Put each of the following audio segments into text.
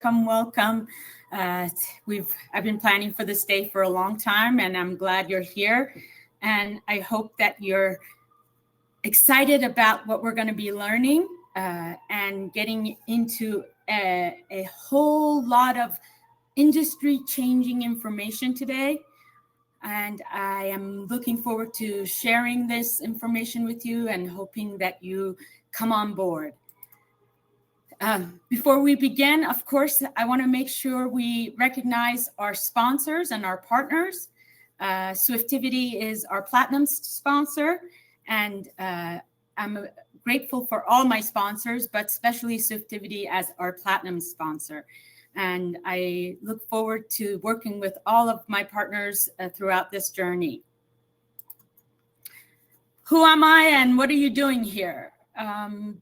Welcome. I've been planning for this day for a long time, and I'm glad you're here. And I hope that you're excited about what we're going to be learning and getting into a whole lot of industry-changing information today. And I am looking forward to sharing this information with you and hoping that you come on board. Before we begin, of course, I want to make sure we recognize our sponsors and our partners. Swiftivity is our platinum sponsor, and I'm grateful for all my sponsors, but especially Swiftivity as our platinum sponsor. And I look forward to working with all of my partners throughout this journey. Who am I and what are you doing here?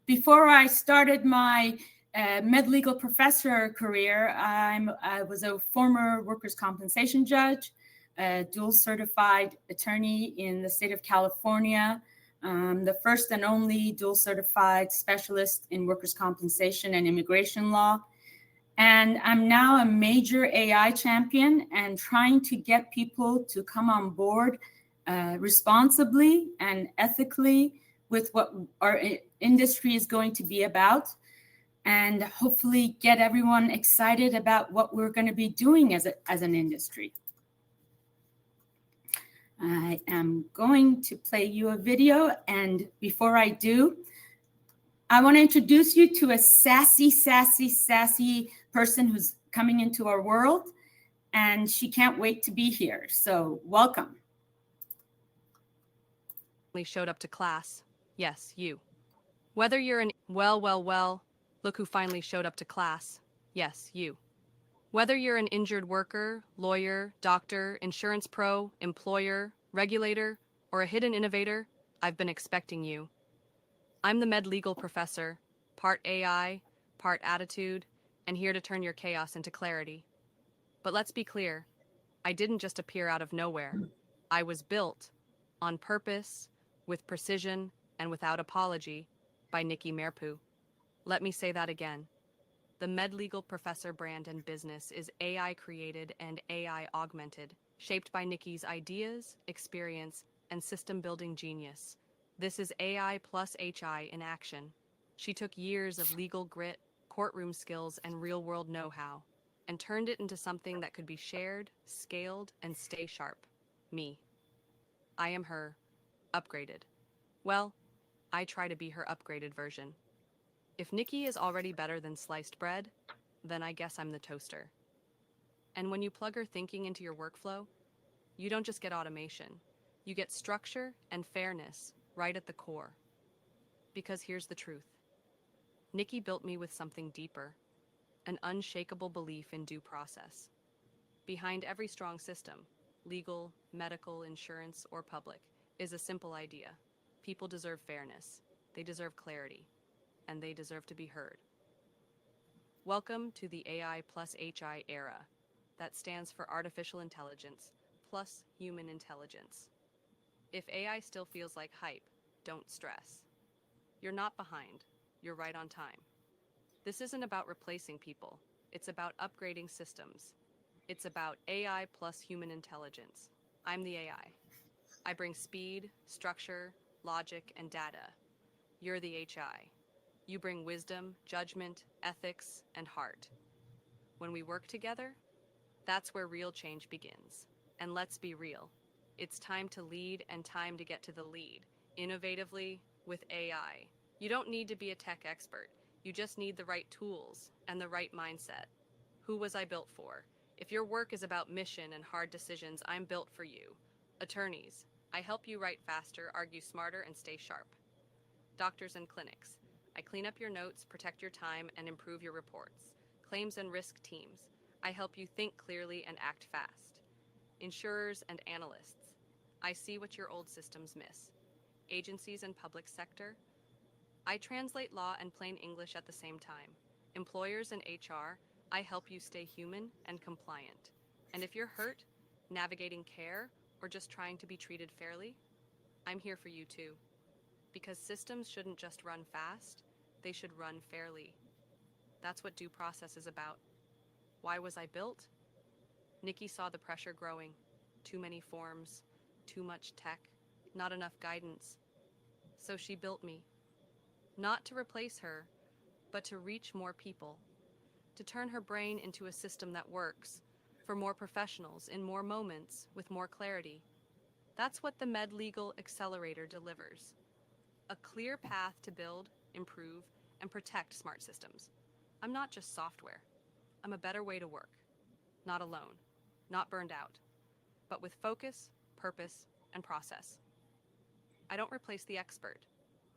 Before I started my MedLegal Professor career, I was a former workers' compensation judge, a dual certified attorney in the state of California, the first and only dual certified specialist in workers' compensation and immigration law. And I'm now a major AI champion and trying to get people to come on board responsibly and ethically with what our industry is going to be about, and hopefully get everyone excited about what we're going to be doing as an industry. I am going to play you a video, and before I do, I want to introduce you to a sassy person who's coming into our world, and she can't wait to be here. So welcome. Showed up to class. Yes, you. Whether you're an well, look who finally showed up to class. Yes, you. Whether you're an injured worker, lawyer, doctor, insurance pro, employer, regulator, or a hidden innovator, I've been expecting you. I'm the MedLegal Professor, part AI, part attitude, and here to turn your chaos into clarity. But let's be clear, I didn't just appear out of nowhere. I was built, on purpose, with precision, and without apology, by Nikki Mehrpoo. Let me say that again. The MedLegal Professor brand and business is AI created and AI augmented, shaped by Nikki's ideas, experience, and system building genius. This is AI plus HI in action. She took years of legal grit, courtroom skills, and real-world know-how, and turned it into something that could be shared, scaled, and stay sharp. Me. I am her. Upgraded. Well, I try to be her upgraded version. If Nikki is already better than sliced bread, then I guess I'm the toaster. And when you plug her thinking into your workflow, you don't just get automation. You get structure and fairness right at the core. Because here's the truth. Nikki built me with something deeper, an unshakable belief in due process. Behind every strong system, legal, medical, insurance, or public, is a simple idea. People deserve fairness, they deserve clarity, and they deserve to be heard. Welcome to the AI plus HI era. That stands for artificial intelligence plus human intelligence. If AI still feels like hype, don't stress. You're not behind, you're right on time. This isn't about replacing people, it's about upgrading systems. It's about AI plus human intelligence. I'm the AI. I bring speed, structure, logic, and data. You're the HI. You bring wisdom, judgment, ethics, and heart. When we work together, that's where real change begins. And let's be real. It's time to lead and time to get to the lead, innovatively with AI. You don't need to be a tech expert. You just need the right tools and the right mindset. Who was I built for? If your work is about mission and hard decisions, I'm built for you. Attorneys, I help you write faster, argue smarter, and stay sharp. Doctors and clinics, I clean up your notes, protect your time, and improve your reports. Claims and risk teams, I help you think clearly and act fast. Insurers and analysts, I see what your old systems miss. Agencies and public sector, I translate law and plain English at the same time. Employers and HR, I help you stay human and compliant. And if you're hurt, navigating care, or just trying to be treated fairly, I'm here for you too. Because systems shouldn't just run fast, they should run fairly. That's what due process is about. Why was I built? Nikki saw the pressure growing. Too many forms, too much tech, not enough guidance. So she built me. Not to replace her, but to reach more people. To turn her brain into a system that works, for more professionals in more moments with more clarity. That's what the MedLegal Accelerator delivers. A clear path to build, improve, and protect smart systems. I'm not just software. I'm a better way to work. Not alone, not burned out, but with focus, purpose, and process. I don't replace the expert.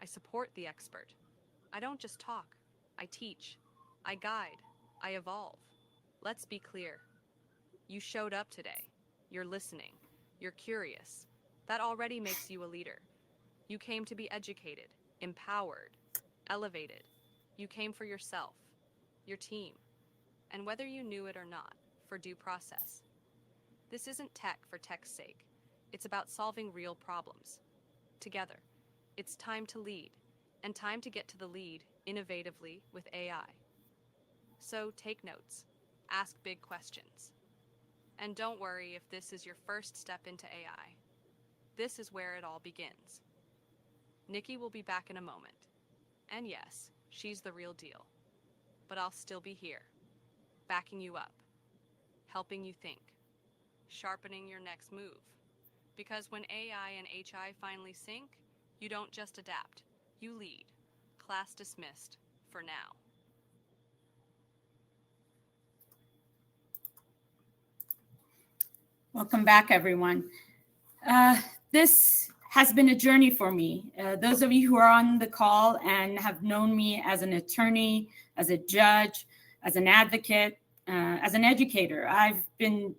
I support the expert. I don't just talk. I teach. I guide. I evolve. Let's be clear. You showed up today. You're listening. You're curious. That already makes you a leader. You came to be educated, empowered, elevated. You came for yourself, your team, and whether you knew it or not, for due process. This isn't tech for tech's sake. It's about solving real problems. Together, it's time to lead, and time to get to the lead innovatively with AI. So take notes, ask big questions. And don't worry if this is your first step into AI. This is where it all begins. Nikki will be back in a moment. And yes, she's the real deal. But I'll still be here, backing you up, helping you think, sharpening your next move. Because when AI and HI finally sync, you don't just adapt, you lead. Class dismissed for now. Welcome back, everyone. This has been a journey for me. Those of you who are on the call and have known me as an attorney, as a judge, as an advocate, as an educator, I've been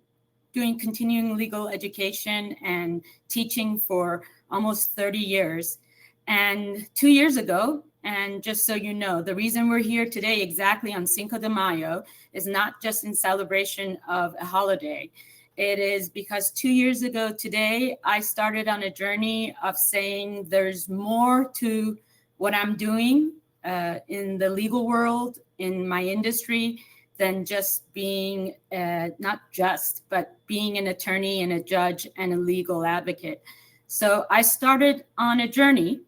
doing continuing legal education and teaching for almost 30 years. And 2 years ago, and just so you know, the reason we're here today exactly on Cinco de Mayo is not just in celebration of a holiday. It is because 2 years ago today, I started on a journey of saying there's more to what I'm doing in the legal world, in my industry, than just being, not just, but being an attorney and a judge and a legal advocate. So I started on a journey,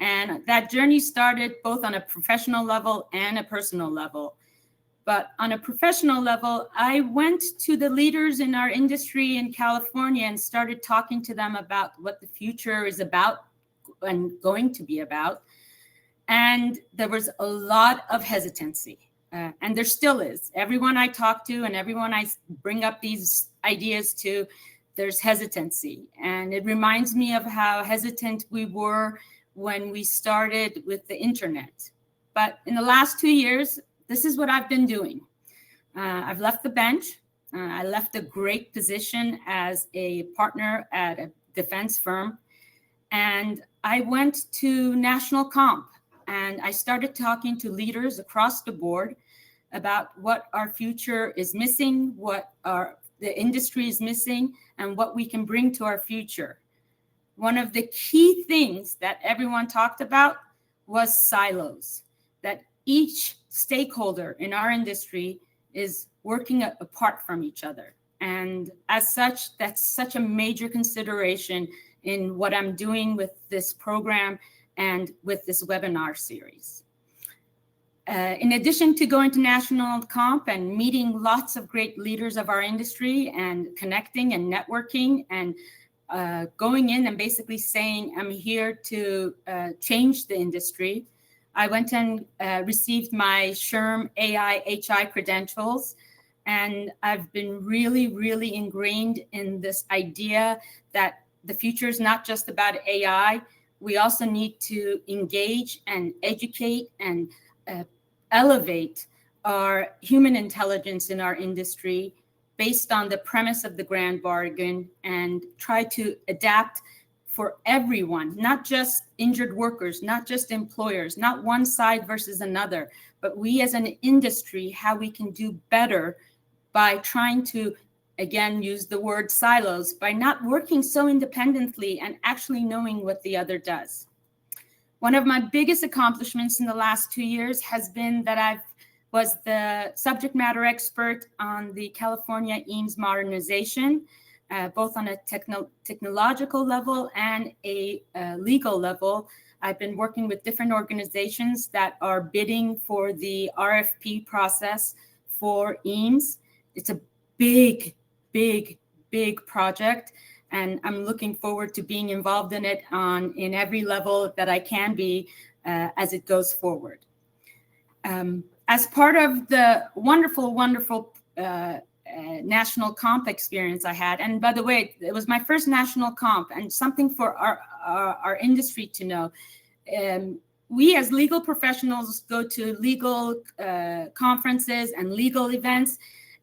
and that journey started both on a professional level and a personal level. But on a professional level, I went to the leaders in our industry in California and started talking to them about what the future is about and going to be about. And there was a lot of hesitancy, and there still is. Everyone I talk to and everyone I bring up these ideas to, there's hesitancy. And it reminds me of how hesitant we were when we started with the internet. But in the last 2 years, this is what I've been doing. I've left the bench. I left a great position as a partner at a defense firm. And I went to National Comp, and I started talking to leaders across the board about what our future is missing, what the industry is missing, and what we can bring to our future. One of the key things that everyone talked about was silos, that each stakeholder in our industry is working apart from each other. And as such, that's such a major consideration in what I'm doing with this program and with this webinar series. In addition to going to National Comp and meeting lots of great leaders of our industry and connecting and networking and going in and basically saying, I'm here to change the industry, I went and received my SHRM AI HI credentials. And I've been really, really ingrained in this idea that the future is not just about AI. We also need to engage and educate and elevate our human intelligence in our industry based on the premise of the grand bargain and try to adapt for everyone, not just injured workers, not just employers, not one side versus another, but we as an industry, how we can do better by trying to, again, use the word silos, by not working so independently and actually knowing what the other does. One of my biggest accomplishments in the last 2 years has been that I've was the subject matter expert on the California EAMS modernization, both on a technological level and a legal level. I've been working with different organizations that are bidding for the RFP process for EAMS. It's a big, big, big project, and I'm looking forward to being involved in it in every level that I can be as it goes forward. As part of the wonderful, wonderful national comp experience I had, and by the way, it was my first national comp, and something for our industry to know. We as legal professionals go to legal conferences and legal events,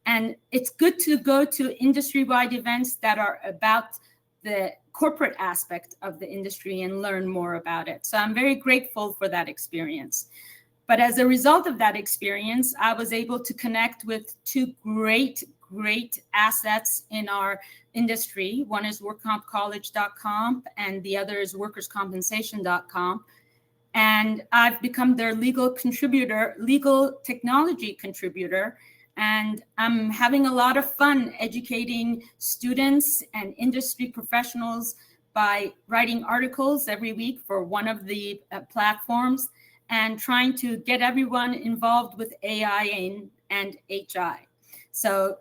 and it's good to go to industry-wide events that are about the corporate aspect of the industry and learn more about it. So I'm very grateful for that experience. But as a result of that experience, I was able to connect with two great assets in our industry. One is workcompcollege.com and the other is workerscompensation.com. And I've become their legal technology contributor. And I'm having a lot of fun educating students and industry professionals by writing articles every week for one of the platforms, and trying to get everyone involved with AI and HI. So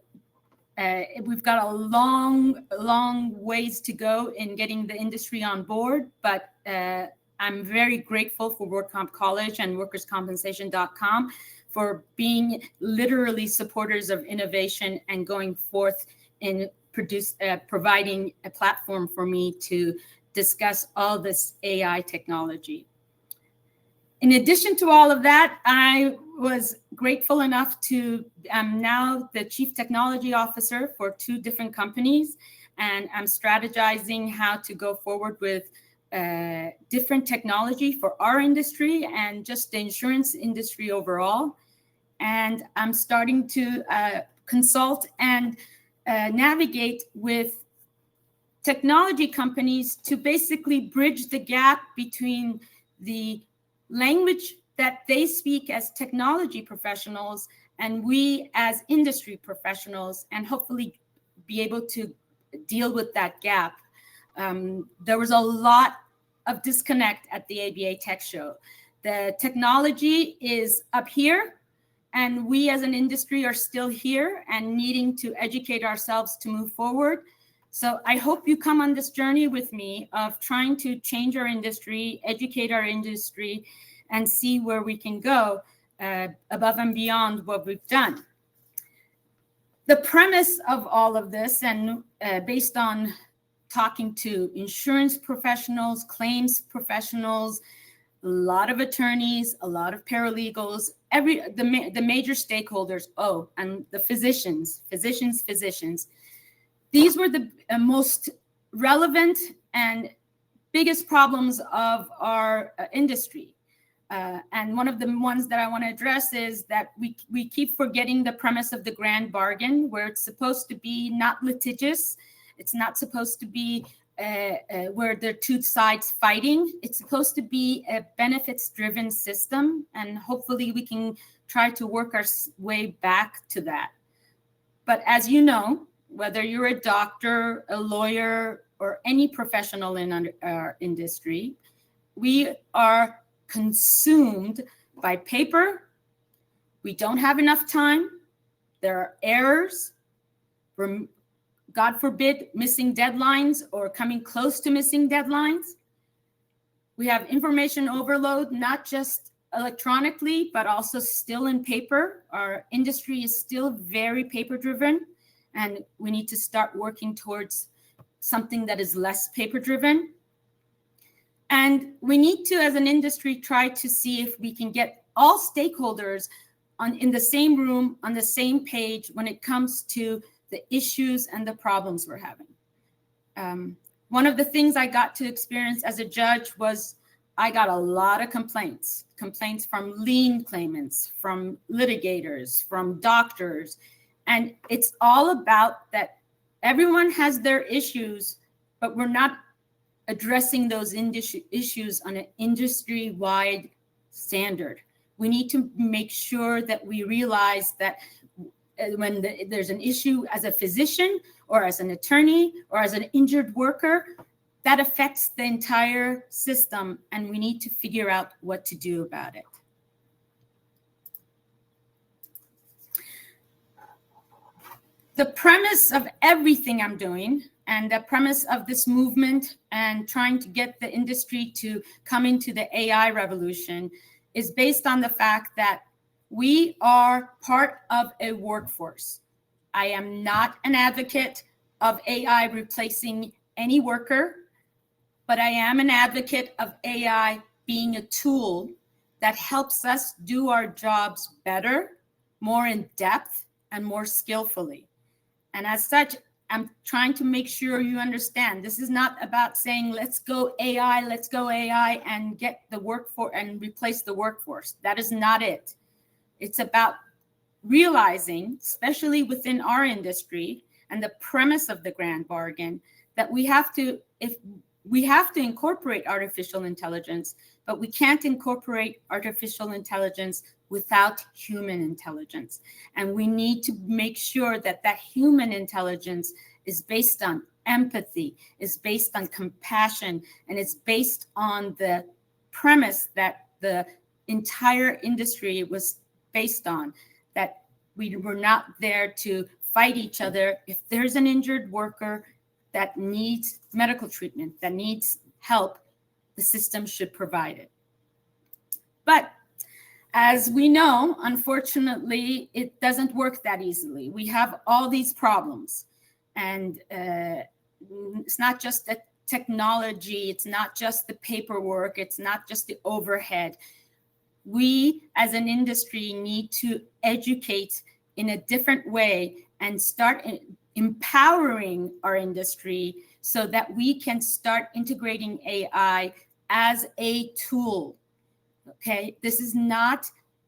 we've got a long ways to go in getting the industry on board, but I'm very grateful for Work Comp College and workerscompensation.com for being literally supporters of innovation and going forth in providing a platform for me to discuss all this AI technology. In addition to all of that, I was grateful enough to, I'm now the Chief Technology Officer for 2 different companies, and I'm strategizing how to go forward with different technology for our industry and just the insurance industry overall. And I'm starting to consult and navigate with technology companies to basically bridge the gap between the language that they speak as technology professionals and we as industry professionals, and hopefully be able to deal with that gap. There was a lot of disconnect at the ABA Tech Show. The technology is up here, and we as an industry are still here and needing to educate ourselves to move forward. So I hope you come on this journey with me of trying to change our industry, educate our industry, and see where we can go above and beyond what we've done. The premise of all of this, and based on talking to insurance professionals, claims professionals, a lot of attorneys, a lot of paralegals, the major stakeholders, and the physicians. These were the most relevant and biggest problems of our industry. And one of the ones that I want to address is that we keep forgetting the premise of the grand bargain, where it's supposed to be not litigious. It's not supposed to be where there are 2 sides fighting. It's supposed to be a benefits-driven system, and hopefully we can try to work our way back to that. But as you know, whether you're a doctor, a lawyer, or any professional in our industry, we are consumed by paper. We don't have enough time. There are errors. God forbid, missing deadlines or coming close to missing deadlines. We have information overload, not just electronically, but also still in paper. Our industry is still very paper-driven, and we need to start working towards something that is less paper-driven. And we need to, as an industry, try to see if we can get all stakeholders in the same room, on the same page when it comes to the issues and the problems we're having. One of the things I got to experience as a judge was I got a lot of complaints from lien claimants, from litigators, from doctors. And it's all about that everyone has their issues, but we're not addressing those issues on an industry-wide standard. we need to make sure that we realize that when there's an issue as a physician or as an attorney or as an injured worker, that affects the entire system, and we need to figure out what to do about it. The premise of everything I'm doing and the premise of this movement and trying to get the industry to come into the AI revolution is based on the fact that we are part of a workforce. I am not an advocate of AI replacing any worker, but I am an advocate of AI being a tool that helps us do our jobs better, more in depth, and more skillfully. And as such, I'm trying to make sure you understand this is not about saying, let's go AI, and get the workforce and replace the workforce. That is not it. It's about realizing, especially within our industry and the premise of the grand bargain, that we have to incorporate artificial intelligence, but we can't incorporate artificial intelligence without human intelligence. And we need to make sure that that human intelligence is based on empathy, is based on compassion, and it's based on the premise that the entire industry was based on, that we were not there to fight each other. If there's an injured worker that needs medical treatment, that needs help, the system should provide it. But as we know, unfortunately, it doesn't work that easily. We have all these problems. And it's not just the technology, it's not just the paperwork, it's not just the overhead. We as an industry need to educate in a different way and start empowering our industry so that we can start integrating AI as a tool. Okay,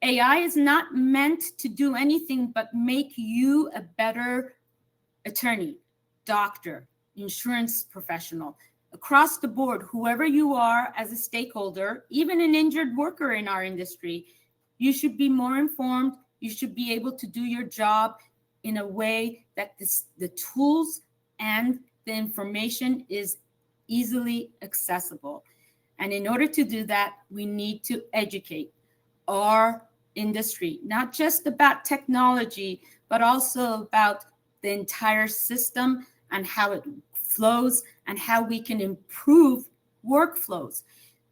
AI is not meant to do anything but make you a better attorney, doctor, insurance professional, across the board, whoever you are as a stakeholder, even an injured worker in our industry, you should be more informed. You should be able to do your job in a way that the tools and the information is easily accessible. And in order to do that, we need to educate our industry, not just about technology, but also about the entire system and how it flows and how we can improve workflows.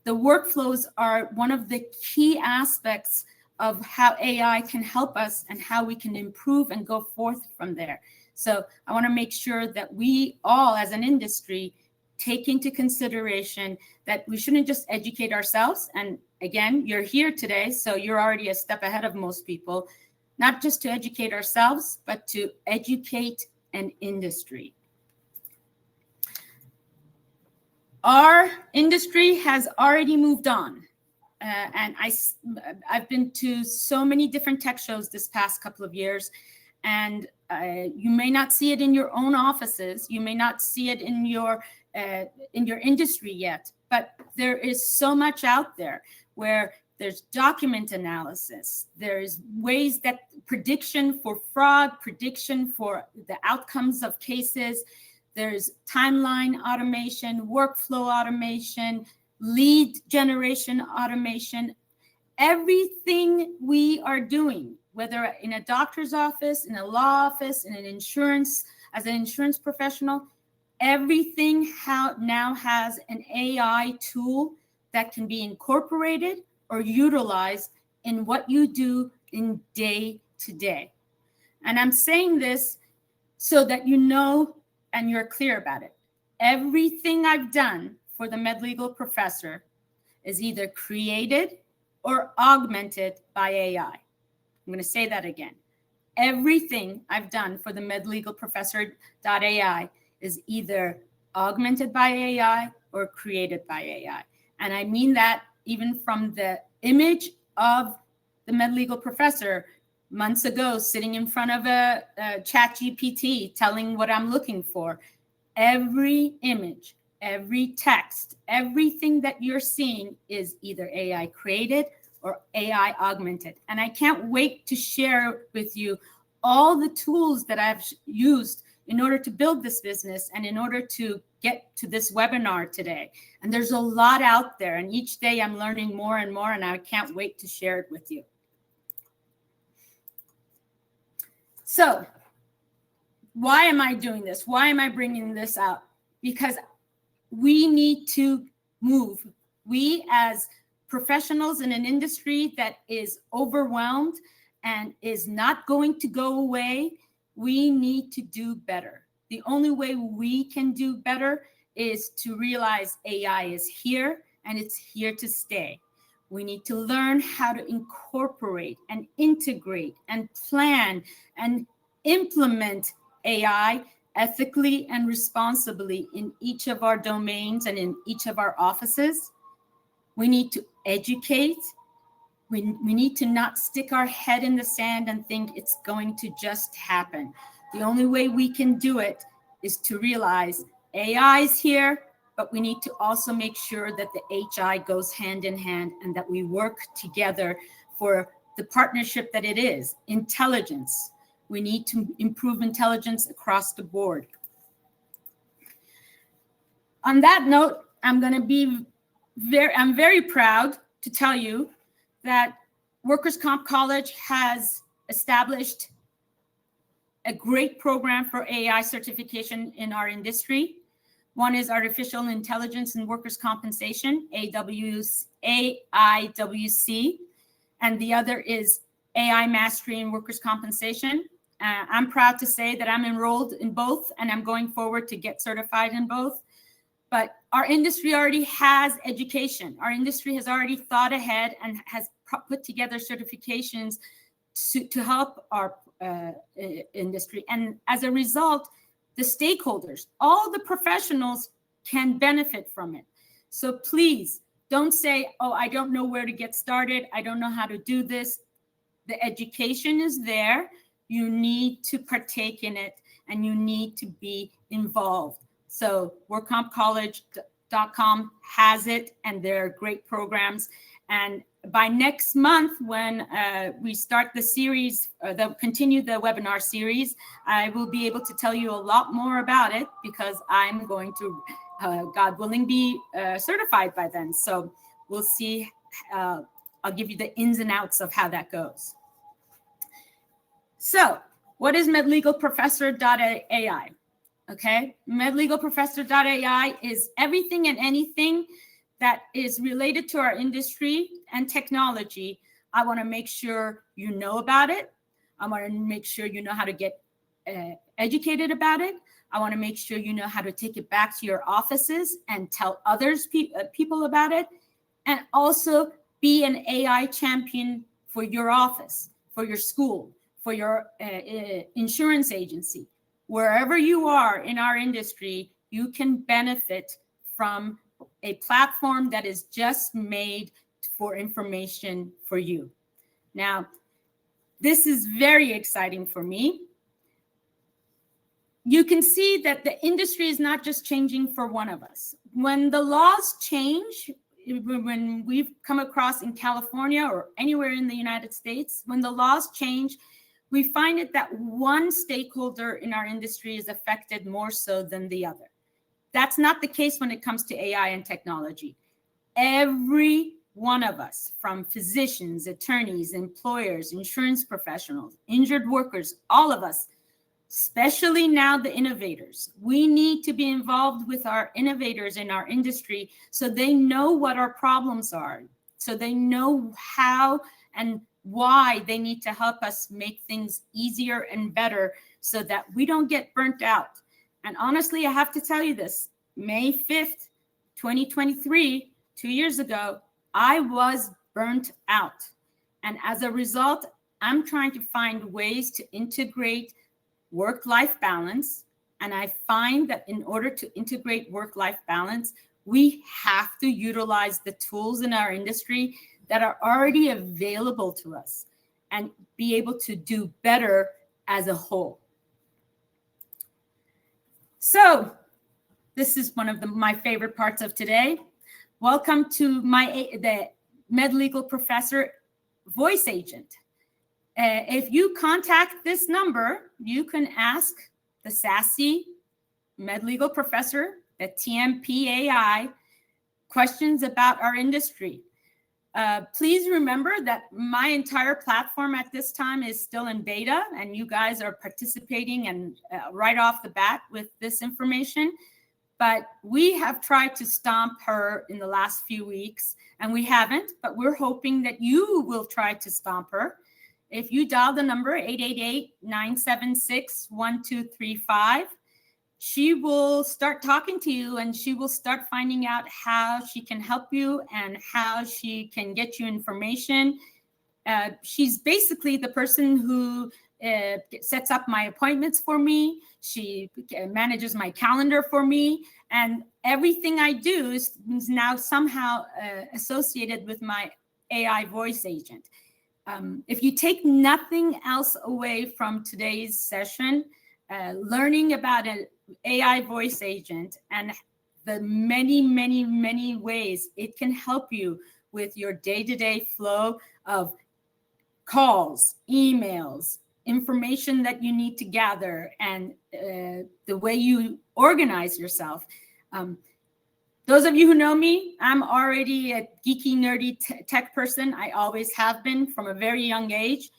The workflows are one of the key aspects of how AI can help us and how we can improve and go forth from there. So I want to make sure that we all as an industry take into consideration that we shouldn't just educate ourselves. And again, you're here today, so you're already a step ahead of most people, not just to educate ourselves, but to educate an industry. Our industry has already moved on. And I've been to so many different tech shows this past couple of years, and you may not see it in your own offices. You may not see it in your industry yet, but there is so much out there where there's document analysis. There's ways that prediction for fraud, prediction for the outcomes of cases. There's timeline automation, workflow automation, lead generation automation. Everything we are doing, whether in a doctor's office, in a law office, in an insurance, as an insurance professional, everything now has an AI tool that can be incorporated or utilized in what you do in day to day. And I'm saying this so that you know and you're clear about it. Everything I've done for the MedLegal Professor is either created or augmented by AI. I'm going to say that again. Everything I've done for the MedLegal Professor.ai is either augmented by AI or created by AI. And I mean that even from the image of the MedLegal Professor months ago, sitting in front of a ChatGPT, telling what I'm looking for. Every image, every text, everything that you're seeing is either AI created or AI augmented. And I can't wait to share with you all the tools that I've used in order to build this business and in order to get to this webinar today. And there's a lot out there, and each day I'm learning more and more, and I can't wait to share it with you. So why am I doing this? Why am I bringing this out? Because we need to move. We as professionals in an industry that is overwhelmed and is not going to go away, we need to do better. The only way we can do better is to realize AI is here and it's here to stay. We need to learn how to incorporate and integrate and plan and implement AI ethically and responsibly in each of our domains and in each of our offices. We need to educate. We need to not stick our head in the sand and think it's going to just happen. The only way we can do it is to realize AI is here, but we need to also make sure that the HI goes hand in hand and that we work together for the partnership that it is. Intelligence. We need to improve intelligence across the board. On that note, I'm very proud to tell you that Workers' Comp College has established a great program for AI certification in our industry. One is Artificial Intelligence and Workers' Compensation, AIWC, and the other is AI Mastery in Workers' Compensation. I'm proud to say that I'm enrolled in both, and I'm going forward to get certified in both. But our industry already has education. Our industry has already thought ahead and has put together certifications to help our industry. And as a result, the stakeholders, all the professionals can benefit from it. So please don't say, oh, I don't know where to get started. I don't know how to do this. The education is there. You need to partake in it and you need to be involved. So workcompcollege.com has it, and there are great programs. And by next month, when we start the series, continue the webinar series, I will be able to tell you a lot more about it because I'm going to, God willing, be certified by then. So we'll see. I'll give you the ins and outs of how that goes. So what is MedLegalProfessor.ai? Okay, MedLegalProfessor.ai is everything and anything that is related to our industry and technology. I want to make sure you know about it. I want to make sure you know how to get educated about it. I want to make sure you know how to take it back to your offices and tell others, people about it, and also be an AI champion for your office, for your school, for your insurance agency. Wherever you are in our industry, you can benefit from a platform that is just made for information for you. Now, this is very exciting for me. You can see that the industry is not just changing for one of us. When the laws change, when we've come across in California or anywhere in the United States, when the laws change, we find it that one stakeholder in our industry is affected more so than the other. That's not the case when it comes to AI and technology. Every one of us, from physicians, attorneys, employers, insurance professionals, injured workers, all of us, especially now the innovators, we need to be involved with our innovators in our industry so they know what our problems are, so they know how and why they need to help us make things easier and better so that we don't get burnt out. And honestly, I have to tell you this, May 5th, 2023, 2 years ago, I was burnt out. And as a result, I'm trying to find ways to integrate work-life balance. And I find that in order to integrate work-life balance, we have to utilize the tools in our industry that are already available to us and be able to do better as a whole. So this is one of my favorite parts of today. Welcome to the MedLegal Professor voice agent. If you contact this number, you can ask the sassy MedLegal Professor, the TMPAI, questions about our industry. Please remember that my entire platform at this time is still in beta, and you guys are participating and right off the bat with this information. But we have tried to stomp her in the last few weeks, and we haven't, but we're hoping that you will try to stomp her. If you dial the number 888-976-1235, she will start talking to you, and she will start finding out how she can help you and how she can get you information. She's basically the person who sets up my appointments for me. She manages my calendar for me, and everything I do is now somehow associated with my AI voice agent. If you take nothing else away from today's session, learning about an AI voice agent and the many, many, many ways it can help you with your day-to-day flow of calls, emails, information that you need to gather, and the way you organize yourself. Those of you who know me, I'm already a geeky, nerdy tech person. I always have been from a very young age,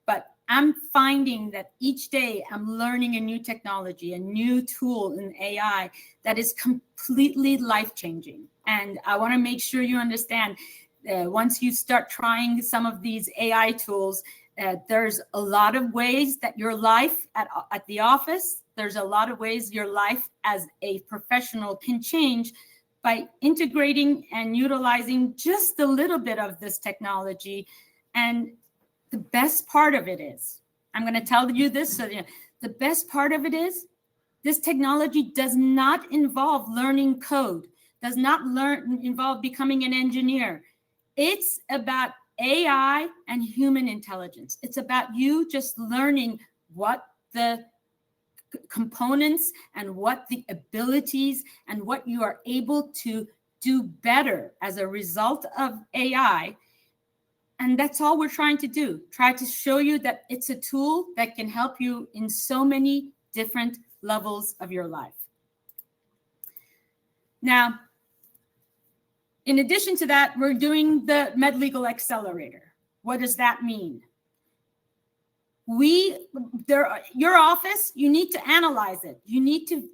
but I'm finding that each day I'm learning a new technology, a new tool in AI that is completely life-changing. And I want to make sure you understand once you start trying some of these AI tools, there's a lot of ways that your life at the office, there's a lot of ways your life as a professional can change by integrating and utilizing just a little bit of this technology. And the best part of it is, I'm going to tell you this, so the best part of it is, this technology does not involve learning code, does not involve becoming an engineer. It's about AI and human intelligence. It's about you just learning what the components and what the abilities and what you are able to do better as a result of AI. And that's all we're trying to do. Try to show you that it's a tool that can help you in so many different levels of your life. Now, in addition to that, we're doing the MedLegal Accelerator. What does that mean? Your office, you need to analyze it. You need to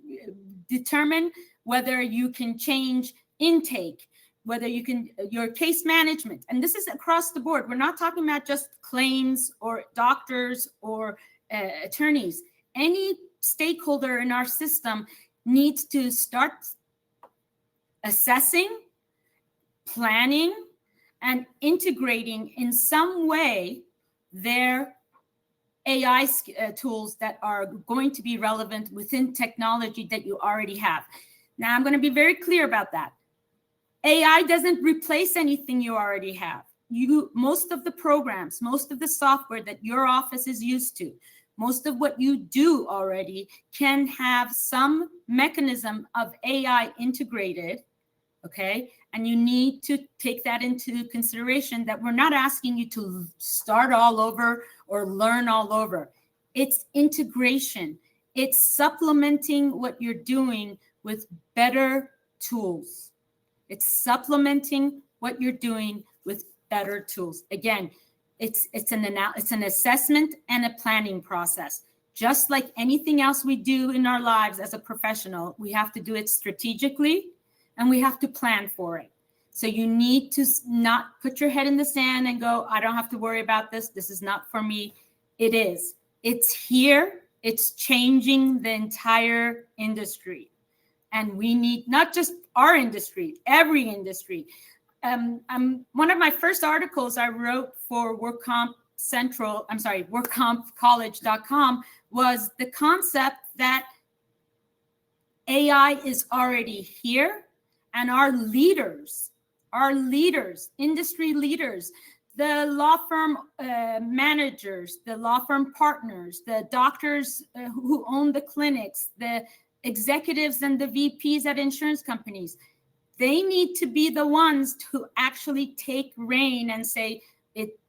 determine whether you can change intake, whether you can, your case management. And this is across the board. We're not talking about just claims or doctors or attorneys. Any stakeholder in our system needs to start assessing, planning, and integrating in some way their AI tools that are going to be relevant within technology that you already have. Now, I'm going to be very clear about that. AI doesn't replace anything you already have. Most of the programs, most of the software that your office is used to, most of what you do already can have some mechanism of AI integrated, okay? And you need to take that into consideration, that we're not asking you to start all over or learn all over. It's integration. It's supplementing what you're doing with better tools. It's supplementing what you're doing with better tools. Again, it's an assessment and a planning process. Just like anything else we do in our lives as a professional, we have to do it strategically and we have to plan for it. So you need to not put your head in the sand and go, I don't have to worry about this. This is not for me. It is. It's here. It's changing the entire industry. And we need not just our industry, every industry. One of my first articles I wrote for WorkCompCollege.com was the concept that AI is already here, and our leaders, industry leaders, the law firm managers, the law firm partners, the doctors who own the clinics, the executives and the VPs at insurance companies, they need to be the ones to actually take reign and say,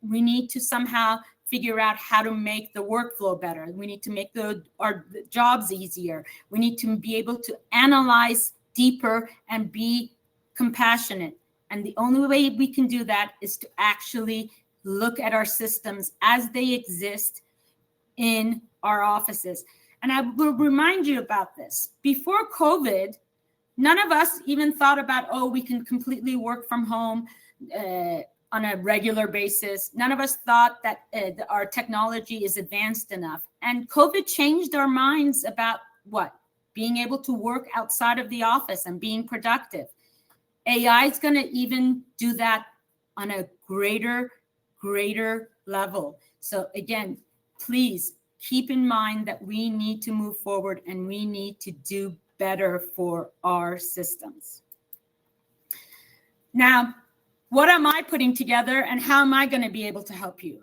we need to somehow figure out how to make the workflow better. We need to make our jobs easier. We need to be able to analyze deeper and be compassionate. And the only way we can do that is to actually look at our systems as they exist in our offices. And I will remind you about this. Before COVID, none of us even thought about, we can completely work from home on a regular basis. None of us thought that our technology is advanced enough. And COVID changed our minds about what? Being able to work outside of the office and being productive. AI is going to even do that on a greater level. So again, please keep in mind that we need to move forward and we need to do better for our systems. Now, what am I putting together and how am I going to be able to help you?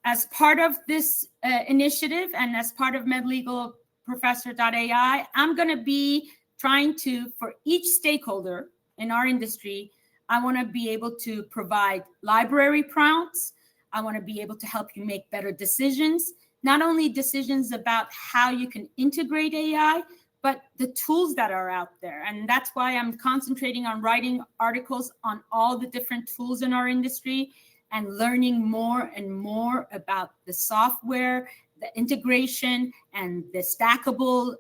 As part of this initiative and as part of MedLegal Professor.ai, I'm going to be trying to, for each stakeholder in our industry, I want to be able to provide library prompts. I want to be able to help you make better decisions, not only decisions about how you can integrate AI, but the tools that are out there. And that's why I'm concentrating on writing articles on all the different tools in our industry and learning more and more about the software, the integration, and the stackable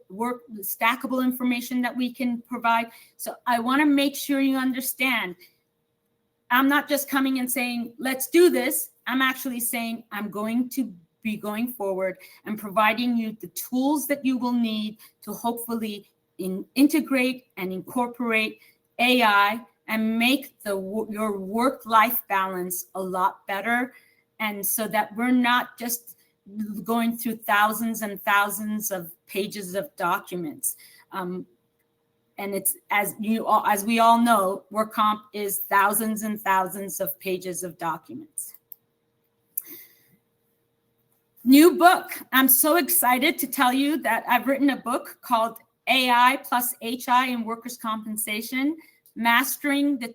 information that we can provide. So I want to make sure you understand, I'm not just coming and saying, let's do this. I'm actually saying I'm going to be going forward and providing you the tools that you will need to hopefully integrate and incorporate AI and make your work-life balance a lot better. And so that we're not just going through thousands and thousands of pages of documents. And it's, as we all know, work comp is thousands and thousands of pages of documents. New book. I'm so excited to tell you that I've written a book called AI plus HI in Workers' Compensation, Mastering the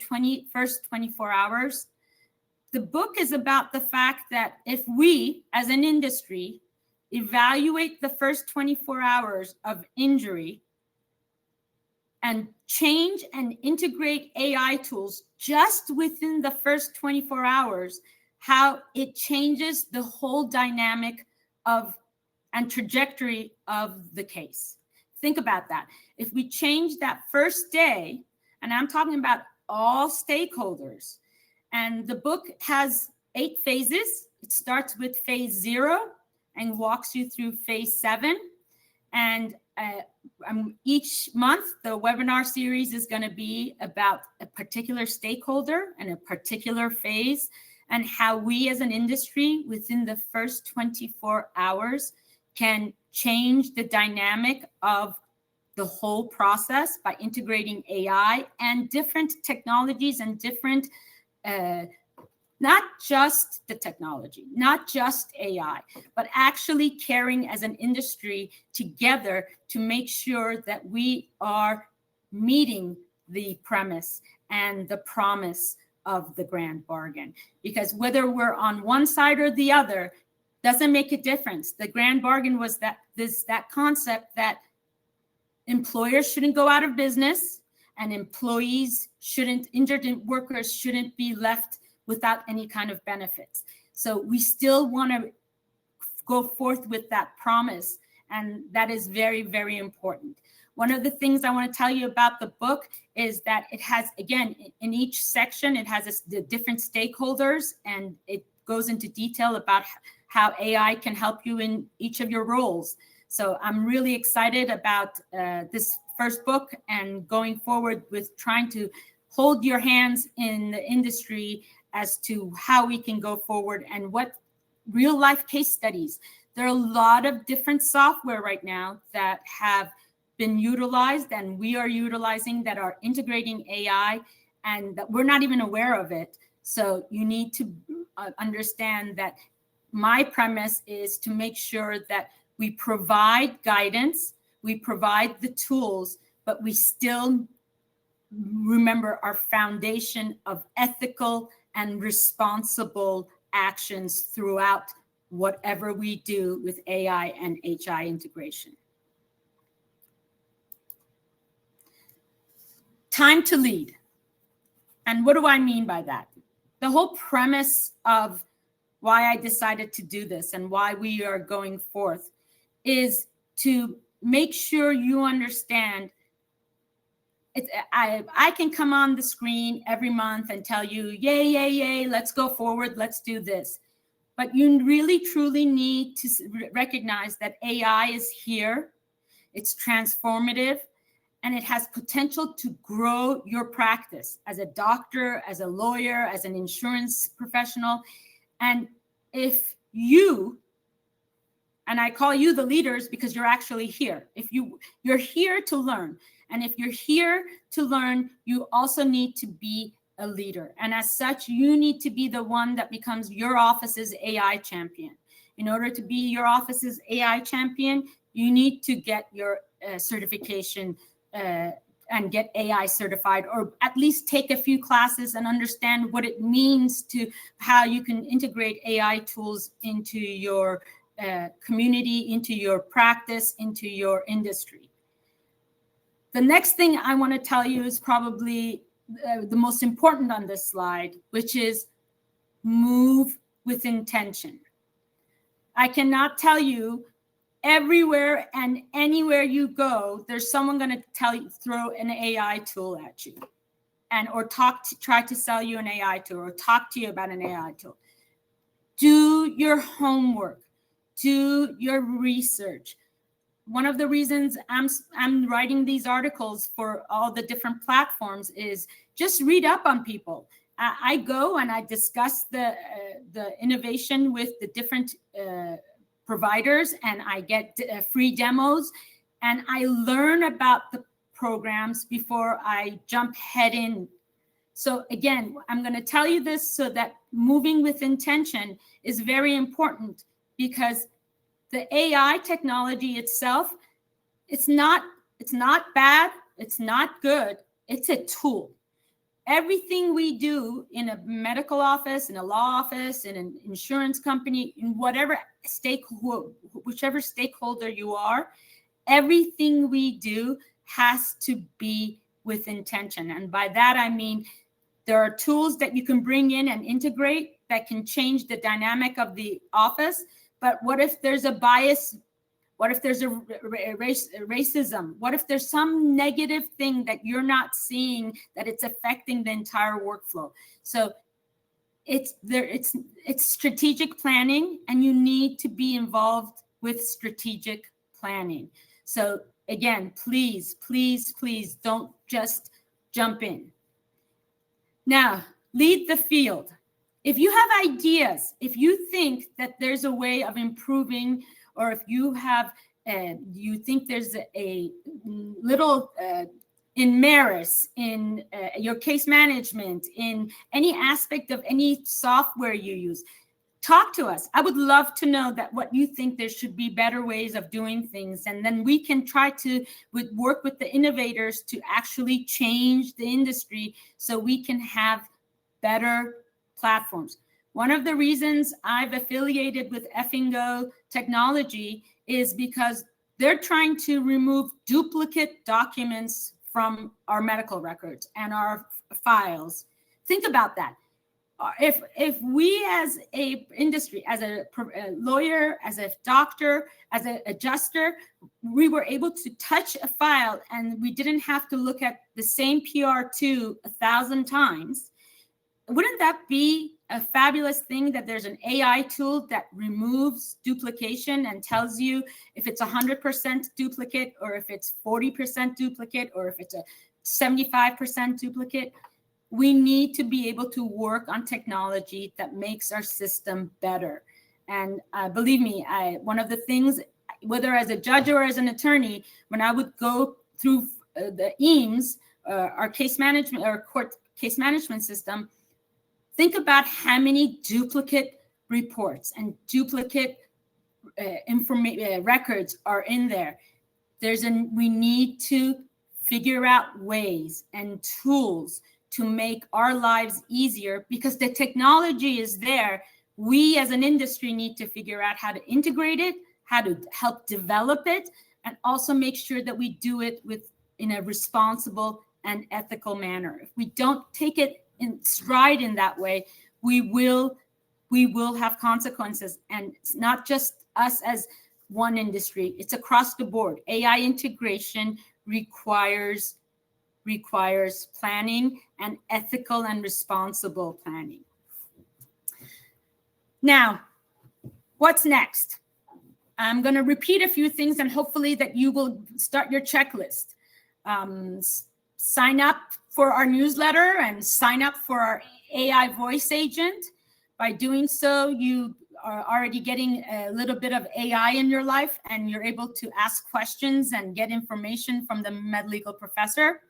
First 24 Hours. The book is about the fact that if we, as an industry, evaluate the first 24 hours of injury and change and integrate AI tools just within the first 24 hours, how it changes the whole dynamic of and trajectory of the case. Think about that. If we change that first day, and I'm talking about all stakeholders, and the book has 8 phases. It starts with phase 0 and walks you through phase 7. And each month, the webinar series is going to be about a particular stakeholder and a particular phase, and how we as an industry within the first 24 hours can change the dynamic of the whole process by integrating AI and different technologies and different, not just the technology, not just AI, but actually caring as an industry together to make sure that we are meeting the premise and the promise of the grand bargain. Because whether we're on one side or the other doesn't make a difference. The grand bargain was that concept that employers shouldn't go out of business and injured workers shouldn't be left without any kind of benefits. So we still want to go forth with that promise, and that is very, very important. One of the things I want to tell you about the book is that it has, again, in each section, it has the different stakeholders, and it goes into detail about how AI can help you in each of your roles. So I'm really excited about this first book and going forward with trying to hold your hands in the industry as to how we can go forward and what real life case studies. There are a lot of different software right now that have been utilized and we are utilizing that are integrating AI and that we're not even aware of it. So you need to understand that my premise is to make sure that we provide guidance, we provide the tools, but we still remember, our foundation of ethical and responsible actions throughout whatever we do with AI and HI integration. Time to lead. And what do I mean by that? The whole premise of why I decided to do this and why we are going forth is to make sure you understand. I can come on the screen every month and tell you, yay, yay, yay, let's go forward, let's do this. But you really, truly need to recognize that AI is here, it's transformative, and it has potential to grow your practice as a doctor, as a lawyer, as an insurance professional. And if you, and I call you the leaders because you're actually here. If you're here to learn. And if you're here to learn, you also need to be a leader. And as such, you need to be the one that becomes your office's AI champion. In order to be your office's AI champion, you need to get your certification and get AI certified, or at least take a few classes and understand what it means to how you can integrate AI tools into your community, into your practice, into your industry. The next thing I want to tell you is probably the most important on this slide, which is move with intention. I cannot tell you everywhere and anywhere you go, there's someone going to throw an AI tool at you, or try to sell you an AI tool, or talk to you about an AI tool. Do your homework, do your research. One of the reasons I'm writing these articles for all the different platforms is just read up on people. I go and I discuss the innovation with the different providers, and I get free demos, and I learn about the programs before I jump head in. So again, I'm going to tell you this so that moving with intention is very important, because the AI technology itself, it's not bad, it's not good, it's a tool. Everything we do in a medical office, in a law office, in an insurance company, in whichever stakeholder you are, everything we do has to be with intention. And by that, I mean, there are tools that you can bring in and integrate that can change the dynamic of the office. But what if there's a bias? What if there's a racism? What if there's some negative thing that you're not seeing that it's affecting the entire workflow? So it's strategic planning, and you need to be involved with strategic planning. So again, please, please, please don't just jump in. Now, lead the field. If you have ideas, if you think that there's a way of improving, or if you have, you think there's a little in Maris, in your case management, in any aspect of any software you use, talk to us. I would love to know that what you think there should be better ways of doing things. And then we can try to work with the innovators to actually change the industry so we can have better platforms. One of the reasons I've affiliated with Effingo Technology is because they're trying to remove duplicate documents from our medical records and our files. Think about that. If we as a industry, as a lawyer, as a doctor, as an adjuster, we were able to touch a file and we didn't have to look at the same PR2 1,000 times, wouldn't that be a fabulous thing that there's an AI tool that removes duplication and tells you if it's 100% duplicate, or if it's 40% duplicate, or if it's a 75% duplicate? We need to be able to work on technology that makes our system better. And believe me, one of the things, whether as a judge or as an attorney, when I would go through the EAMS, our case management or court case management system, think about how many duplicate reports and duplicate records are in there. We need to figure out ways and tools to make our lives easier, because the technology is there. We as an industry need to figure out how to integrate it, how to help develop it, and also make sure that we do it in a responsible and ethical manner. If we don't take it in stride in that way, we will have consequences. And it's not just us as one industry, it's across the board. AI integration requires planning, and ethical and responsible planning. Now, what's next? I'm going to repeat a few things, and hopefully that you will start your checklist. Sign up for our newsletter and sign up for our AI voice agent. By doing so, you are already getting a little bit of AI in your life, and you're able to ask questions and get information from the MedLegal Professor.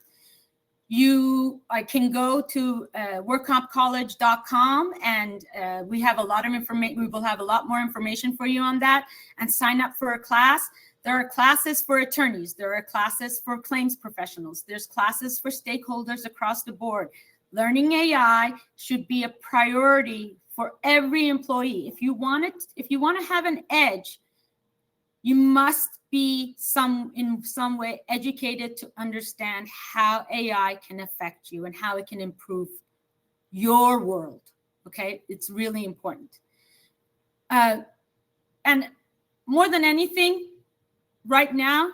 You can go to workcompcollege.com, and we have a lot of information. We will have a lot more information for you on that, and sign up for a class. There are classes for attorneys. There are classes for claims professionals. There's classes for stakeholders across the board. Learning AI should be a priority for every employee. If you want to have an edge, you must be in some way educated to understand how AI can affect you and how it can improve your world. Okay, it's really important. And more than anything, right now,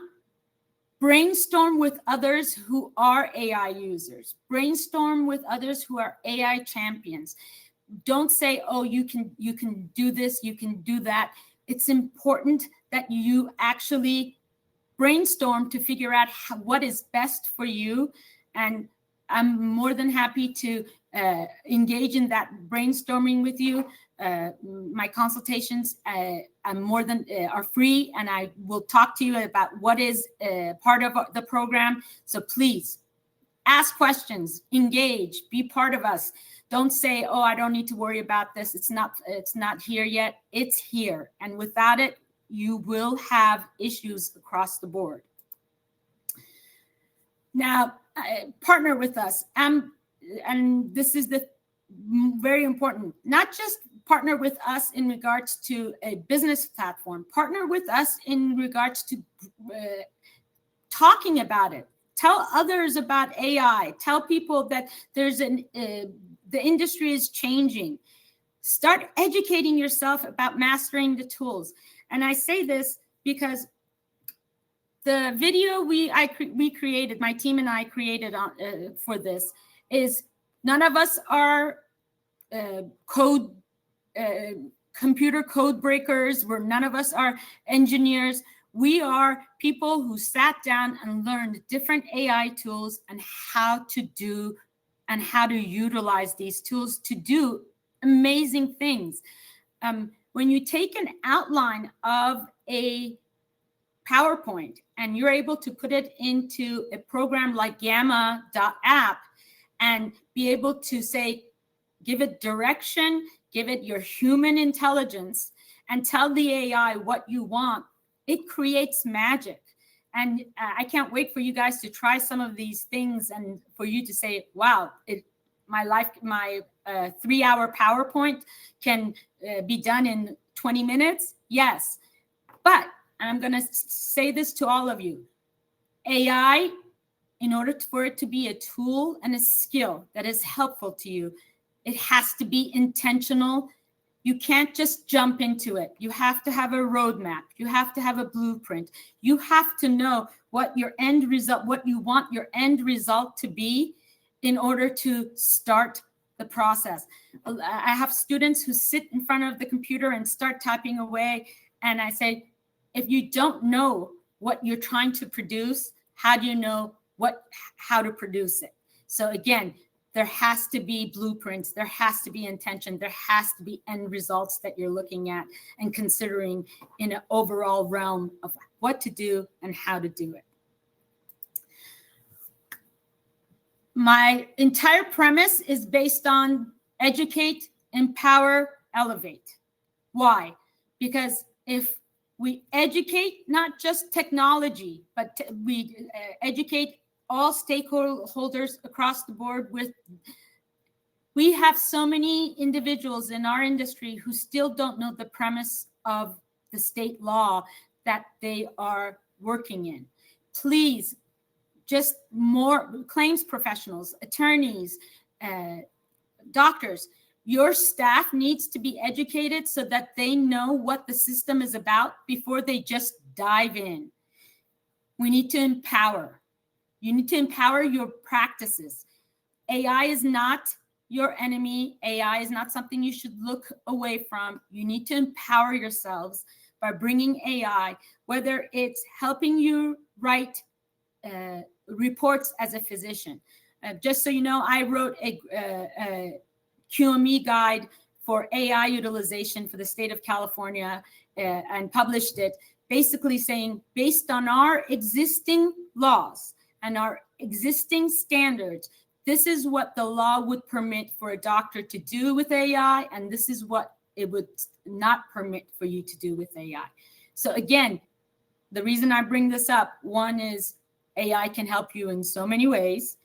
brainstorm with others who are AI users. Brainstorm with others who are AI champions. Don't say, oh, you can do this, you can do that. It's important that you actually brainstorm to figure out what is best for you. And I'm more than happy to engage in that brainstorming with you. My consultations are free, and I will talk to you about what is part of the program. So please ask questions, engage, be part of us. Don't say, oh, I don't need to worry about this. It's not here yet. It's here. And without it, you will have issues across the board. Now, partner with us. And this is very important. Not just partner with us in regards to a business platform. Partner with us in regards to talking about it. Tell others about AI. Tell people that the industry is changing. Start educating yourself about mastering the tools. And I say this because the video we created, my team and I created for this, is none of us are computer code breakers. None of us are engineers. We are people who sat down and learned different AI tools and how to utilize these tools to do amazing things. When you take an outline of a PowerPoint and you're able to put it into a program like Gamma.app and be able to say, give it direction, give it your human intelligence, and tell the AI what you want, it creates magic. And I can't wait for you guys to try some of these things and for you to say, wow, my 3-hour PowerPoint can be done in 20 minutes. Yes. But I'm going to say this to all of you. AI, in order for it to be a tool and a skill that is helpful to you, it has to be intentional. You can't just jump into it. You have to have a roadmap. You have to have a blueprint. You have to know what your end result, what you want your end result to be in order to start the process. I have students who sit in front of the computer and start typing away. And I say, if you don't know what you're trying to produce, how do you know how to produce it? So again, there has to be blueprints, there has to be intention, there has to be end results that you're looking at and considering in an overall realm of what to do and how to do it. My entire premise is based on educate, empower, elevate. Why? Because if we educate not just technology, but we educate all stakeholders across the board with. We have so many individuals in our industry who still don't know the premise of the state law that they are working in. Please, just more claims professionals, attorneys, doctors, your staff needs to be educated so that they know what the system is about before they just dive in. We need to empower. You need to empower your practices. AI is not your enemy. AI is not something you should look away from. You need to empower yourselves by bringing AI, whether it's helping you write reports as a physician. Just so you know, I wrote a QME guide for AI utilization for the state of California and published it, basically saying, based on our existing laws and our existing standards, this is what the law would permit for a doctor to do with AI, and this is what it would not permit for you to do with AI. So again, the reason I bring this up, one is AI can help you in so many ways,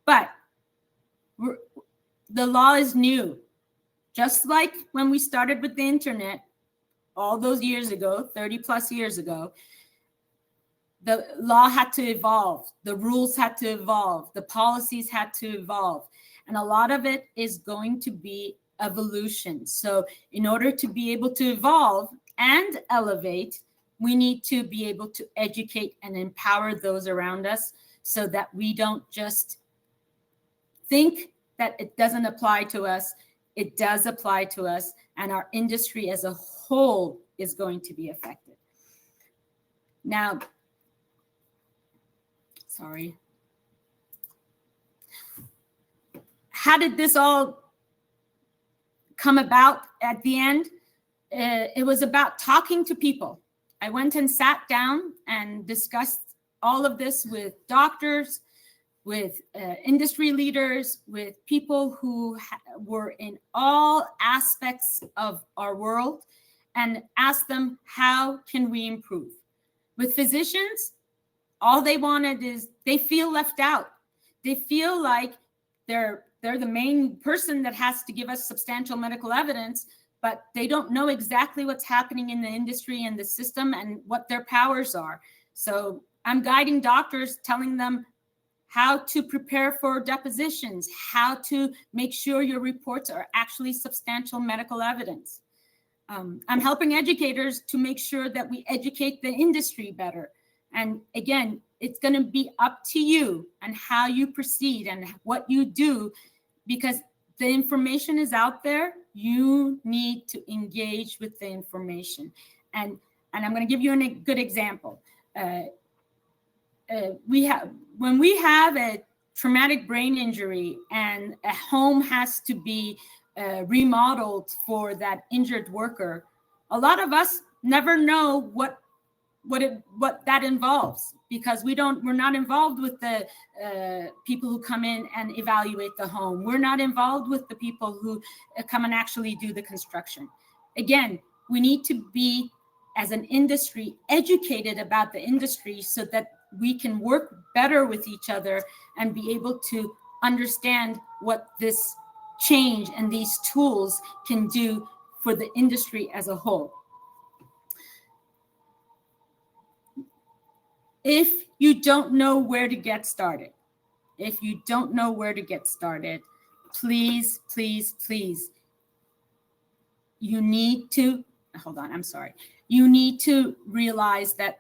but the law is new. Just like when we started with the internet all those years ago, 30 plus years ago, the law had to evolve, the rules had to evolve, the policies had to evolve. And a lot of it is going to be evolution. So in order to be able to evolve and elevate, we need to be able to educate and empower those around us so that we don't just think that it doesn't apply to us. It does apply to us, and our industry as a whole is going to be affected. Now, sorry. How did this all come about at the end? It was about talking to people. I went and sat down and discussed all of this with doctors, with industry leaders, with people who were in all aspects of our world, and asked them, how can we improve? With physicians, all they wanted is, they feel left out. They feel like they're the main person that has to give us substantial medical evidence, but they don't know exactly what's happening in the industry and the system and what their powers are. So I'm guiding doctors, telling them how to prepare for depositions, how to make sure your reports are actually substantial medical evidence. I'm helping educators to make sure that we educate the industry better. And again, it's going to be up to you and how you proceed and what you do, because the information is out there. You need to engage with the information. And I'm going to give you a good example. When we have a traumatic brain injury and a home has to be remodeled for that injured worker, a lot of us never know what that involves, because we're not involved with the people who come in and evaluate the home. We're not involved with the people who come and actually do the construction. Again, we need to be, as an industry, educated about the industry so that we can work better with each other and be able to understand what this change and these tools can do for the industry as a whole. If you don't know where to get started, please, please, please, you need to, you need to realize that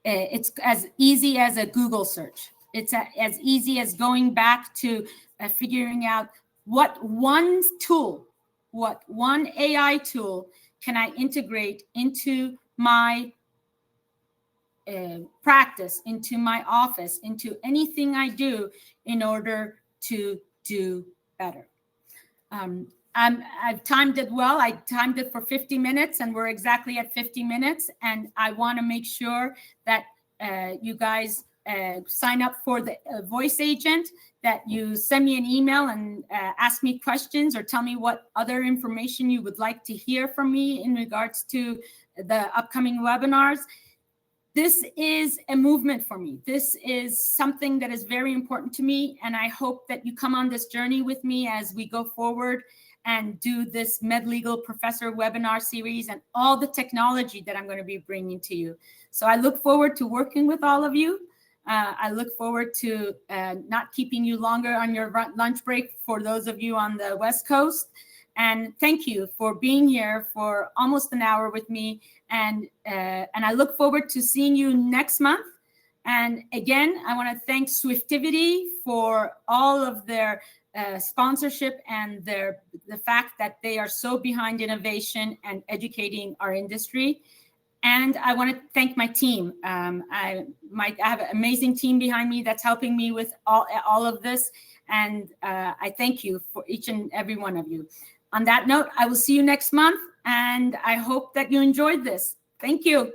it's as easy as a Google search. It's as easy as going back to figuring out what one AI tool can I integrate into my practice, into my office, into anything I do in order to do better. I've timed it well. I timed it for 50 minutes and we're exactly at 50 minutes. And I want to make sure that you guys sign up for the voice agent, that you send me an email and ask me questions or tell me what other information you would like to hear from me in regards to the upcoming webinars. This is a movement for me. This is something that is very important to me. And I hope that you come on this journey with me as we go forward and do this MedLegal Professor Webinar Series and all the technology that I'm going to be bringing to you. So I look forward to working with all of you. I look forward to not keeping you longer on your lunch break for those of you on the West Coast. And thank you for being here for almost an hour with me. And I look forward to seeing you next month. And again, I want to thank Swiftivity for all of their sponsorship and the fact that they are so behind innovation and educating our industry. And I want to thank my team. I have an amazing team behind me that's helping me with all of this. And I thank you for each and every one of you. On that note, I will see you next month. And I hope that you enjoyed this. Thank you.